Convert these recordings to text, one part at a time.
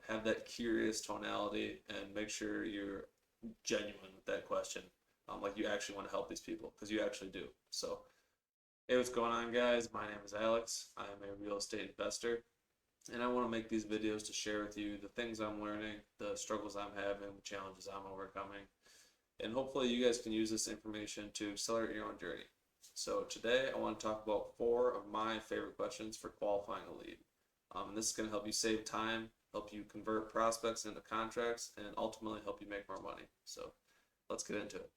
have that curious tonality and make sure you're genuine with that question. Like you actually want to help these people because you actually do. So, hey, what's going on, guys? My name is Alex. I am a real estate investor, and I want to make these videos to share with you the things I'm learning, the struggles I'm having, the challenges I'm overcoming, and hopefully you guys can use this information to accelerate your own journey. So today I want to talk about 4 of my favorite questions for qualifying a lead. And this is going to help you save time, help you convert prospects into contracts, and ultimately help you make more money. So let's get into it.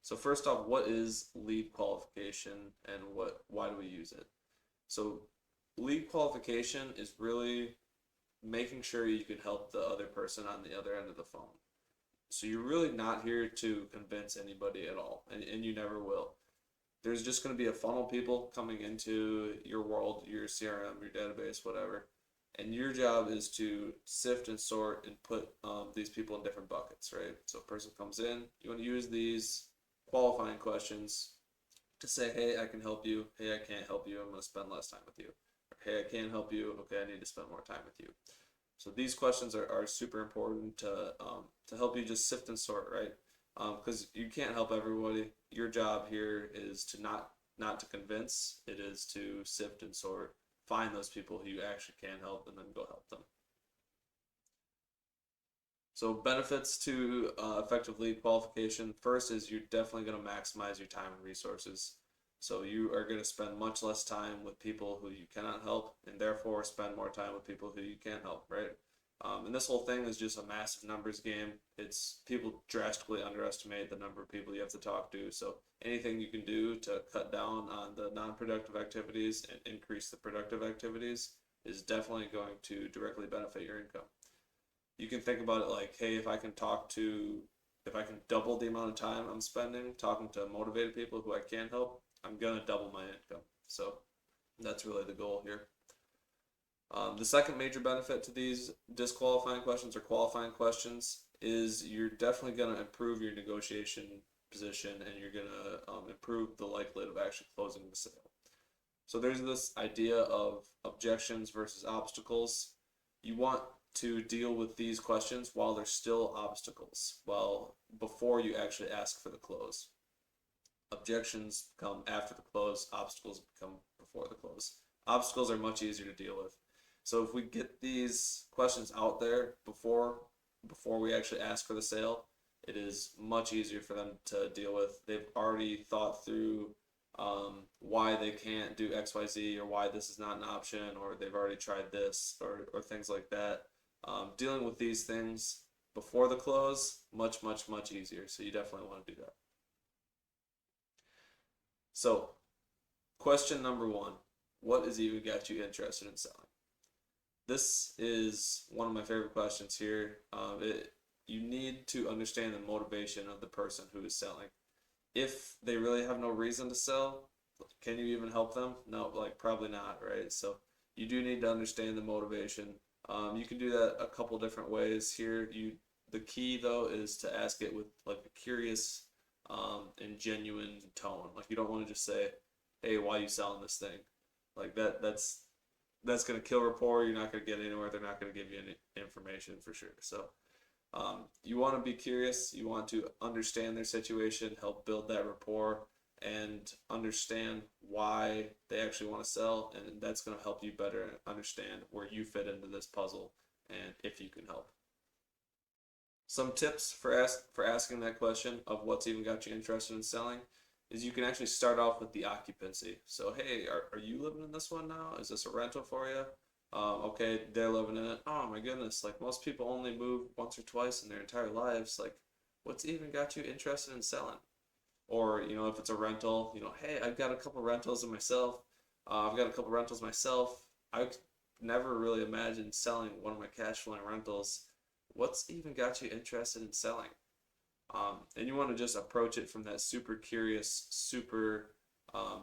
So first off, what is lead qualification and why do we use it? So lead qualification is really making sure you can help the other person on the other end of the phone. So you're really not here to convince anybody at all, and you never will. There's just going to be a funnel of people coming into your world, your CRM, your database, whatever, and your job is to sift and sort and put these people in different buckets, right? So a person comes in, you want to use these qualifying questions to say, hey, I can help you. Hey, I can't help you. I'm going to spend less time with you. Or, hey, I can help you. Okay, I need to spend more time with you. So these questions are super important to help you just sift and sort, right? Because you can't help everybody. Your job here is to not to convince. It is to sift and sort, find those people who you actually can help, and then go help them. So benefits to effective lead qualification. First is you're definitely going to maximize your time and resources. So you are going to spend much less time with people who you cannot help, and therefore spend more time with people who you can help, right? And this whole thing is just a massive numbers game. It's people drastically underestimate the number of people you have to talk to. So anything you can do to cut down on the non-productive activities and increase the productive activities is definitely going to directly benefit your income. You can think about it like, hey, if I can double the amount of time I'm spending talking to motivated people who I can help, I'm gonna double my income. So that's really the goal here. The second major benefit to these disqualifying questions or qualifying questions is you're definitely going to improve your negotiation position, and you're going to improve the likelihood of actually closing the sale. So there's this idea of objections versus obstacles. You want to deal with these questions while they're still obstacles, before you actually ask for the close. Objections come after the close, obstacles come before the close. Obstacles are much easier to deal with. So if we get these questions out there before we actually ask for the sale, it is much easier for them to deal with. They've already thought through why they can't do XYZ, or why this is not an option, or they've already tried this, or things like that. Dealing with these things before the close, much, much, much easier. So you definitely want to do that. So question number 1, what has even got you interested in selling? This is one of my favorite questions here. You need to understand the motivation of the person who is selling. If they really have no reason to sell, can you even help them? No, probably not, right? So you do need to understand the motivation. You can do that a couple different ways here. The key though is to ask it with like a curious and genuine tone. Like you don't want to just say, "Hey, why are you selling this thing?" Like that's going to kill rapport. You're not going to get anywhere. They're not going to give you any information for sure. So you want to be curious. You want to understand their situation, help build that rapport, and understand why they actually want to sell. And that's going to help you better understand where you fit into this puzzle and if you can help. Some tips for asking that question of what's even got you interested in selling is you can actually start off with the occupancy. So, hey, are you living in this one now? Is this a rental for you? Okay, they're living in it. Oh my goodness, like most people only move once or twice in their entire lives. Like, what's even got you interested in selling? Or, if it's a rental, hey, I've got a couple rentals of myself. I've got a couple rentals myself. I never really imagined selling one of my cash flowing rentals. What's even got you interested in selling? And you want to just approach it from that super curious, super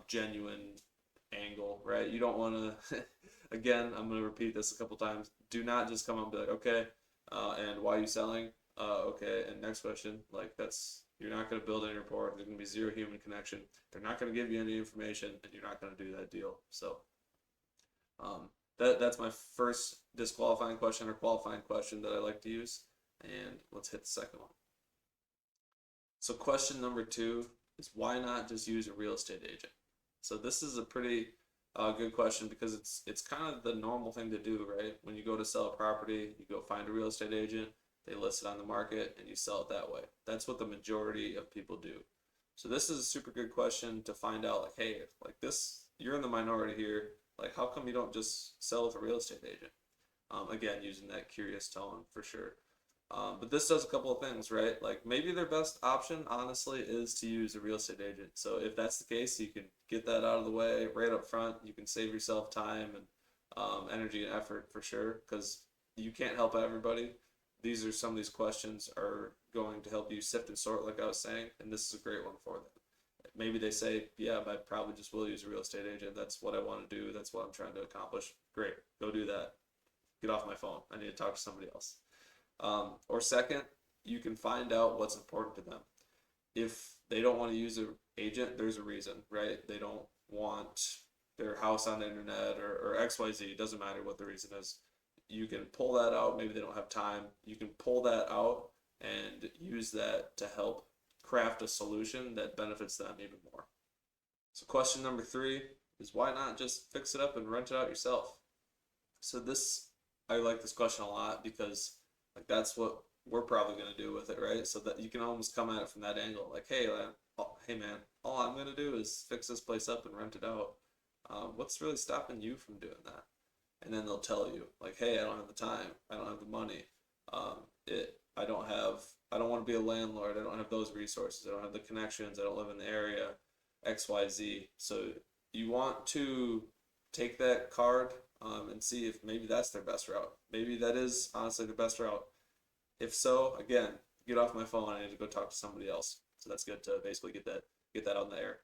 genuine angle, right? You don't want to, again, I'm going to repeat this a couple times. Do not just come up and be like, okay, and why are you selling? Okay, and next question. You're not going to build any rapport. There's going to be zero human connection. They're not going to give you any information, and you're not going to do that deal. So That's my first disqualifying question or qualifying question that I like to use. And let's hit the second one. So question number two is why not just use a real estate agent? So this is a pretty good question because it's kind of the normal thing to do, right? When you go to sell a property, you go find a real estate agent, they list it on the market, and you sell it that way. That's what the majority of people do. So this is a super good question to find out, like, hey, like this, you're in the minority here. Like, how come you don't just sell with a real estate agent? Again, using that curious tone for sure. But this does a couple of things, right? Like maybe their best option, honestly, is to use a real estate agent. So if that's the case, you can get that out of the way right up front. You can save yourself time and energy and effort for sure, because you can't help everybody. These are some of these questions are going to help you sift and sort, like I was saying, and this is a great one for them. Maybe they say, yeah, I probably just will use a real estate agent. That's what I want to do. That's what I'm trying to accomplish. Great, go do that. Get off my phone. I need to talk to somebody else. Or second, you can find out what's important to them. If they don't want to use an agent, there's a reason, right? They don't want their house on the internet or XYZ. It doesn't matter what the reason is. You can pull that out. Maybe they don't have time. You can pull that out and use that to help craft a solution that benefits them even more. So question number three is why not just fix it up and rent it out yourself? So this, I like this question a lot because like that's what we're probably going to do with it, right? So that you can almost come at it from that angle, like, hey, hey man, all I'm going to do is fix this place up and rent it out. What's really stopping you from doing that? And then they'll tell you, like, hey, I don't have the time, I don't have the money, I don't want to be a landlord, I don't have those resources, I don't have the connections, I don't live in the area, X, Y, Z. So you want to take that card and see if maybe that's their best route. Maybe that is honestly the best route. If so, again, get off my phone. I need to go talk to somebody else. So that's good to basically get that out in the air.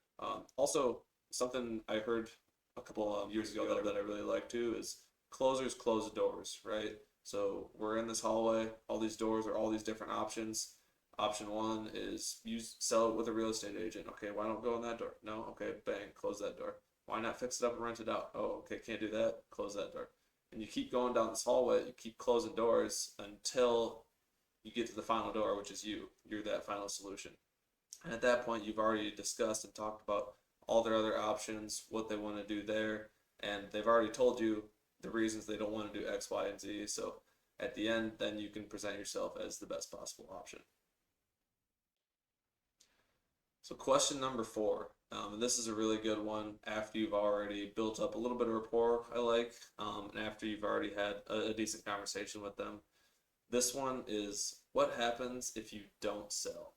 Also, something I heard a couple of years ago that I really like too is closers close the doors, right? So we're in this hallway. All these doors are all these different options. Option one is sell it with a real estate agent. Okay, why don't go in that door? No, okay, bang, close that door. Why not fix it up and rent it out? Oh, okay, can't do that. Close that door. And you keep going down this hallway. You keep closing doors until you get to the final door, which is you. You're that final solution. And at that point, you've already discussed and talked about all their other options, what they want to do there, and they've already told you the reasons they don't want to do X, Y, and Z. So at the end, then you can present yourself as the best possible option. So question number four, and this is a really good one after you've already built up a little bit of rapport, I like, and after you've already had a decent conversation with them. This one is what happens if you don't sell?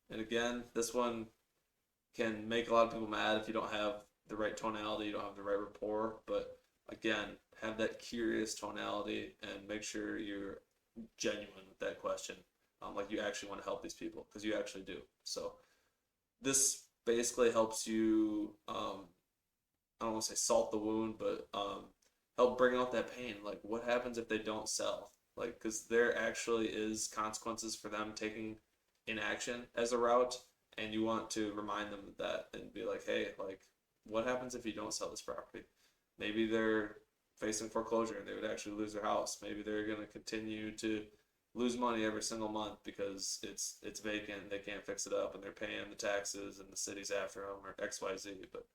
And again, this one can make a lot of people mad if you don't have the right tonality, you don't have the right rapport, but again, have that curious tonality and make sure you're genuine with that question. Like you actually want to help these people because you actually do. So this basically helps you, I don't want to say salt the wound, but help bring out that pain. Like, what happens if they don't sell? Like, because there actually is consequences for them taking inaction as a route, and you want to remind them of that and be like, hey, like, what happens if you don't sell this property? Maybe they're facing foreclosure and they would actually lose their house. Maybe they're going to continue to lose money every single month because it's vacant and they can't fix it up and they're paying the taxes and the city's after them or XYZ. But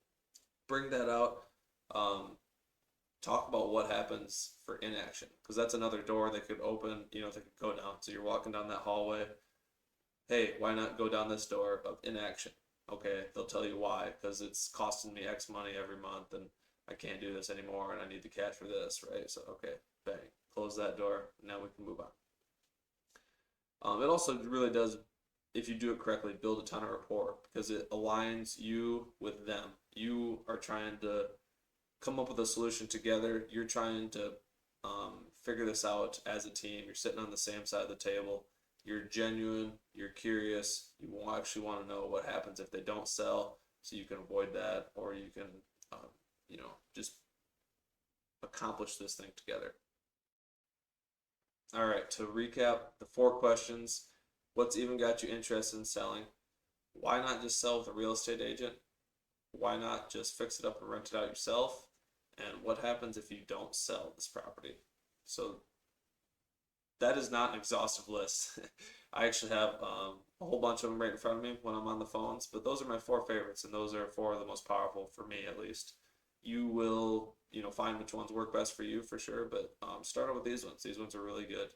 bring that out. Talk about what happens for inaction because that's another door they could open. You know, they could go down. So you're walking down that hallway. Hey, why not go down this door of inaction? Okay, they'll tell you why because it's costing me X money every month and I can't do this anymore and I need the cash for this, right? So okay, bang, close that door. Now we can move on. It also really does, if you do it correctly, build a ton of rapport because it aligns you with them. You are trying to come up with a solution together. You're trying to figure this out as a team. You're sitting on the same side of the table. You're genuine. You're curious. You will actually want to know what happens if they don't sell, so you can avoid that, or you can, just accomplish this thing together. All right, to recap the four questions, what's even got you interested in selling? Why not just sell with a real estate agent? Why not just fix it up and rent it out yourself? and what happens if you don't sell this property. So that is not an exhaustive list. I actually have a whole bunch of them right in front of me when I'm on the phones, but those are my four favorites, and those are four of the most powerful for me, at least. You will, find which ones work best for you for sure, but start out with these ones. These ones are really good.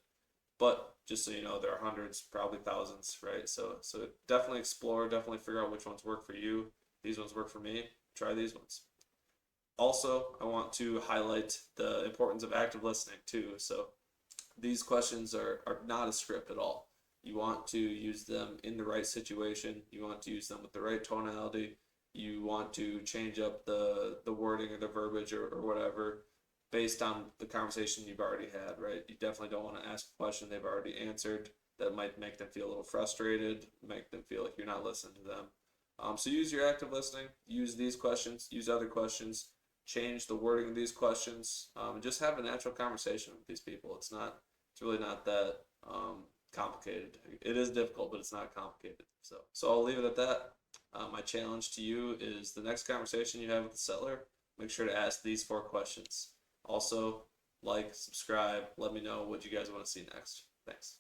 But just so you know, there are hundreds, probably thousands, right? So definitely explore, definitely figure out which ones work for you. These ones work for me. Try these ones. Also, I want to highlight the importance of active listening too. So these questions are not a script at all. You want to use them in the right situation. You want to use them with the right tonality. You want to change up the wording or the verbiage or whatever based on the conversation you've already had, right? You definitely don't want to ask a question they've already answered that might make them feel a little frustrated, make them feel like you're not listening to them. So use your active listening, use these questions, use other questions, change the wording of these questions, and just have a natural conversation with these people. It's really not that complicated. It is difficult, but it's not complicated. So I'll leave it at that. My challenge to you is the next conversation you have with the seller, make sure to ask these four questions. Also, like, subscribe, let me know what you guys want to see next. Thanks.